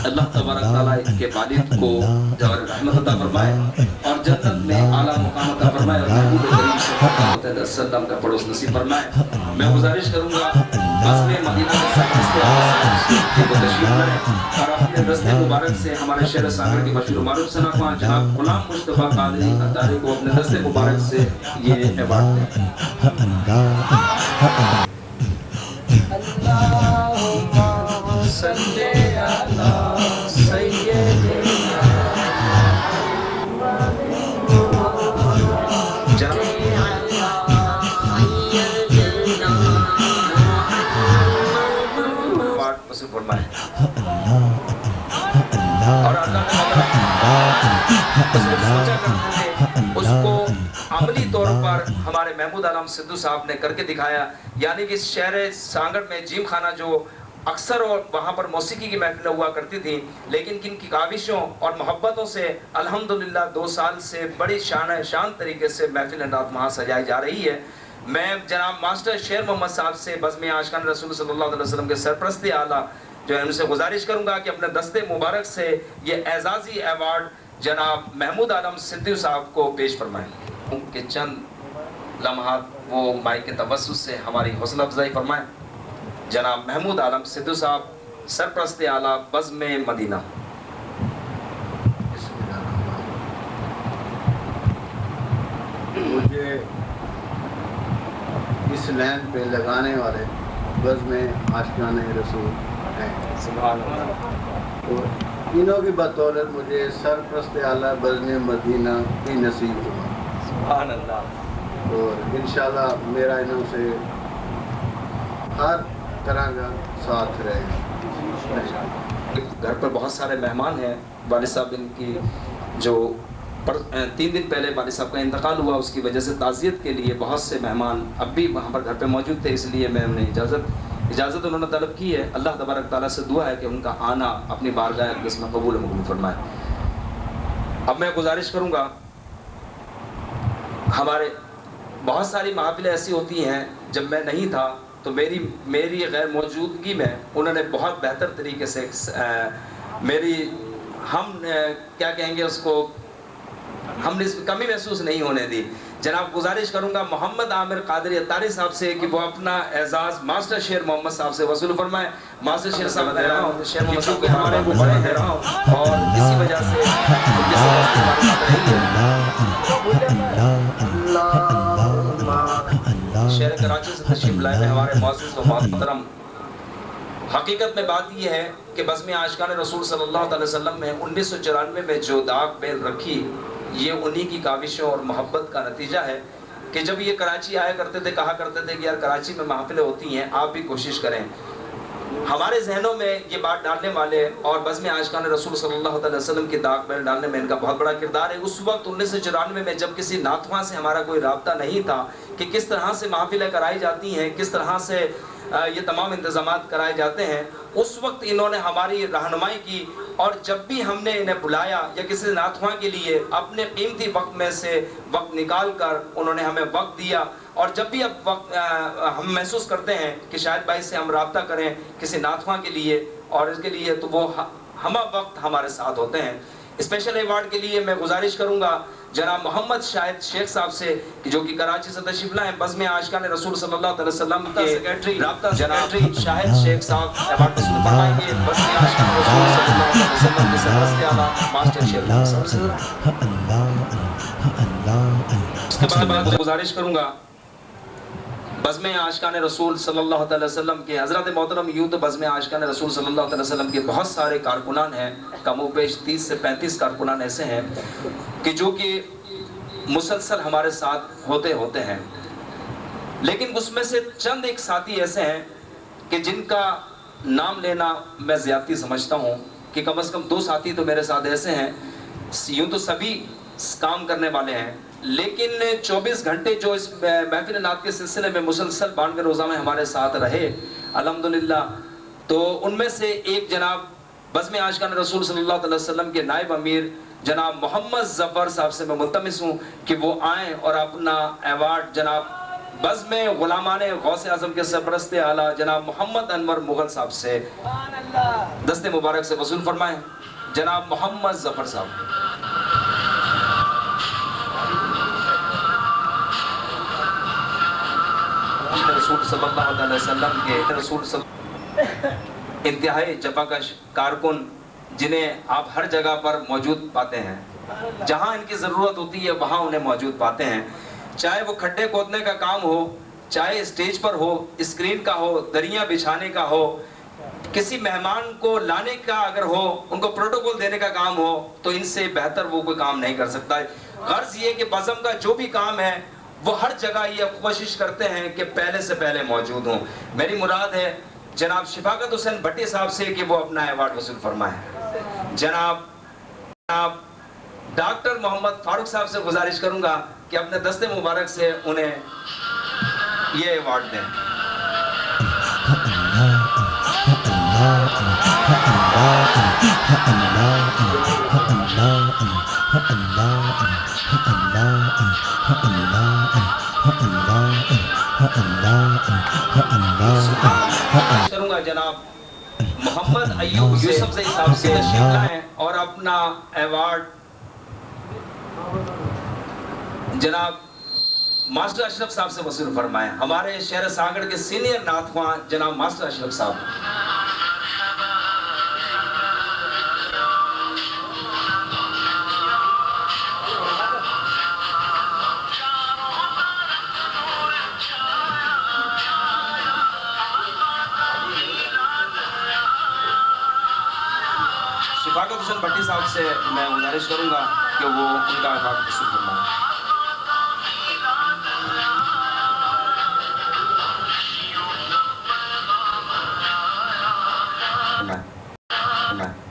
اللہ तबारक ताला इनके वालिद को रहमत अता फरमाए और जन्नत में आला मुकाम अता फरमाए और महबूब करीम सल्लल्लाहु अलैहि वसल्लम का पड़ोस नसीब फरमाए। मैं गुजारिश करूंगा बस में मदीना के सरपरस्ते को तशरीफ लाएं और अपने दस्ते मुबारक से हमारे शहर सागर की मशहूर मारूफ सनाख्वां जनाब गुलाम मुस्तफा कादरी अतारी को अपने दस्ते मुबारक से ये अवार्ड दें। और उसको अमली तौर पर हमारे महमूद आलम सिद्धू साहब ने करके दिखाया। यानी कि शहर सांगड़ में जिम खाना जो अक्सर और वहाँ पर मौसीकी की महफिलें हुआ करती थी, लेकिन किन की काविशों और मोहब्बतों से अल्हम्दुलिल्लाह 2 साल से बड़ी शान तरीके से महफिल रात वहाँ सजाई जा रही है। मैं जनाब मास्टर शेर मोहम्मद साहब से बज़्म आशिकान रसूल सल्लल्लाहु अलैहि वसल्लम के सरपरस्ती आला जो है उनसे गुजारिश करूंगा कि अपने दस्ते मुबारक से ये एजाजी अवार्ड जनाब महमूद आलम सिद्दू साहब को पेश फरमाएं। उनके चंद लम्हात वो माइक के तवस्सुत से हमारी हौसला अफजाई फरमाएं। जनाब महमूद आलम सिद्दू साहब सरपरस्ते आला बज़्म मदीना। मुझे इस लाइन पे लगाने वाले बज़्म आशिकान रसूल हैं। सुभान अल्लाह। तो इन्हों की बदौलत मुझे सरपरस्त आला बज़्म मदीना भी नसीब हुआ। सुभान अल्लाह। और इंशाल्लाह मेरा इन्हों से हर तरह का साथ रहेगा। घर पर बहुत सारे मेहमान हैं। वालिद साहब इनकी जो 3 दिन पहले वालिद साहब का इंतकाल हुआ, उसकी वजह से ताज़ियत के लिए बहुत से मेहमान अब भी वहाँ पर घर पे मौजूद थे, इसलिए मैं उन्हें इजाज़त उन्होंने तलब की है। अल्लाह तबारक ताला से दुआ है कि उनका आना अपनी बारगाह अक़दस में कबूल मक़बूल फरमाए। अब मैं गुजारिश करूँगा, हमारे बहुत सारी महफ़िलें ऐसी होती हैं जब मैं नहीं था तो मेरी गैर मौजूदगी में उन्होंने बहुत बेहतर तरीके से क्या कहेंगे उसको, हमने इसमें कमी महसूस नहीं होने दी। जनाब गुजारिश करूंगा मोहम्मद आमिर कादरी अतारी साहब से कि वो अपना एजाज मास्टर शेर मोहम्मद साहब से वसूल फरमाए। मास्टर शेर साहब बता रहा हूँ, शेर मोहम्मद साहब के हमारे वो बड़े हैं और इसी वजह से शहर कराची से तशरीफ लाए हैं हमारे मुअज़्ज़िज़ व मोहतरम। हकीकत में बात यह है कि बज़्म आशिकान रसूल सल्लल्लाहु अलैहि वसल्लम में 1994 में जो दाग बेल रखी, ये उन्हीं की काविशों और मोहब्बत का नतीजा है कि जब ये कराची आया करते थे, कहा करते थे कि यार कराची में महफिलें होती हैं, आप भी कोशिश करें। हमारे जहनों में ये बात डालने वाले और बज़्म आशिकान रसूल सल्लल्लाहु अलैहि वसल्लम की दाग बेल डालने में इनका बहुत बड़ा किरदार है। उस वक्त 1994 में जब किसी नाथवां से हमारा कोई राब्ता नहीं था कि किस तरह से महफिलें कराई जाती हैं, किस तरह से ये तमाम इंतज़ामात कराए जाते हैं, उस वक्त इन्होंने हमारी रहनुमाई की और जब भी हमने इन्हें बुलाया या किसी नाथवां के लिए अपने कीमती वक्त में से वक्त निकाल कर उन्होंने हमें वक्त दिया। और जब भी अब वक्त हम महसूस करते हैं कि शायद भाई से हम राब्ता करें किसी नाथवां के लिए और इसके लिए, तो वो हम वक्त हमारे साथ होते हैं। स्पेशल अवार्ड के लिए मैं गुजारिश करूंगा जनाब मोहम्मद शाहिद शेख साहब से कि जो कि कराची से तशरीफ लाए, बज़्म आशिकान रसूल सल्लल्लाहु अलैहि वसल्लम के सेक्रेटरी राब्ता जनाब शाहिद शेख साहब अवार्ड वसूल फरमाएंगे। बज़्म आशिकान रसूल सल्लल्लाहु अलैहि वसल्लम के सरपरस्ती आला मास्टर शेख साहब से। उसके बाद गुजारिश करूंगा बज़्म आशिकान रसूल सल्लल्लाहु अलैहि वसल्लम के हज़रत मोहतरम यूं तो बज़्म आशिकान रसूल सल्लल्लाहु अलैहि वसल्लम के बहुत सारे कारकुनान हैं, कमोबेश 30 से 35 कारकुनान ऐसे हैं कि जो कि मुसलसल हमारे साथ होते हैं, लेकिन उसमें से चंद एक साथी ऐसे हैं कि जिनका नाम लेना मैं ज़्यादती समझता हूँ कि कम से कम 2 साथी तो मेरे साथ ऐसे हैं, यूं तो सभी काम करने वाले हैं, लेकिन 24 घंटे जो इस महफिल नात के सिलसिले में मुसलसल 92 रोज़ा में हमारे साथ रहे अल्हम्दुलिल्लाह, तो उनमें से एक जनाब बज़्म आशिकान रसूल सल्लल्लाहु अलैहि वसल्लम के नायब अमीर जनाब मोहम्मद ज़फ़र साहब से मैं मुल्तमिस हूँ कि वो आएँ और अपना अवार्ड जनाब बज़ में गुलामान गौसे आज़म के सरपरस्त आला जनाब मोहम्मद अनवर मुगल साहब से दस्ते मुबारक से वसूल फरमाएं जनाब मोहम्मद ज़फ़र साहब। रसूल सल्लल्लाहु अलैहि वसल्लम के रसूल इंतहाई जफाकश कारकुन जिन्हें आप हर जगह पर मौजूद पाते हैं, जहां इनकी ज़रूरत होती है वहां उन्हें मौजूद पाते हैं। चाहे वो खड्डे खोदने का काम हो, चाहे स्टेज पर हो, स्क्रीन का हो, दरिया बिछाने का हो, किसी मेहमान को लाने का अगर हो, उनको प्रोटोकॉल देने का काम हो, तो इनसे बेहतर वो कोई काम नहीं कर सकता है। गर्ज ये कि बज़म का जो भी काम है वो हर जगह ये कोशिश करते हैं कि पहले से पहले मौजूद हों। मेरी मुराद है जनाब शफाकत हुसैन भट्टी साहब से कि वो अपना अवार्ड वसूल फरमाएं। जनाब डॉक्टर मोहम्मद फारूक साहब से गुजारिश करूंगा कि अपने दस्ते मुबारक से उन्हें ये अवार्ड दें। करूंगा जनाब मोहम्मद अय्यूब यूसुफ ज़ई साहब से तशरीफ लाएं और अपना अवार्ड जनाब मास्टर अशरफ साहब से वसूल फरमाएं। हमारे शहर सागड़ के सीनियर नाथवां जनाब मास्टर अशरफ साहब। शफाकत हुसैन भट्टी साहब से मैं गुजारिश करूंगा कि वो उनका अवार्ड वसूल फरमाएं। Nah.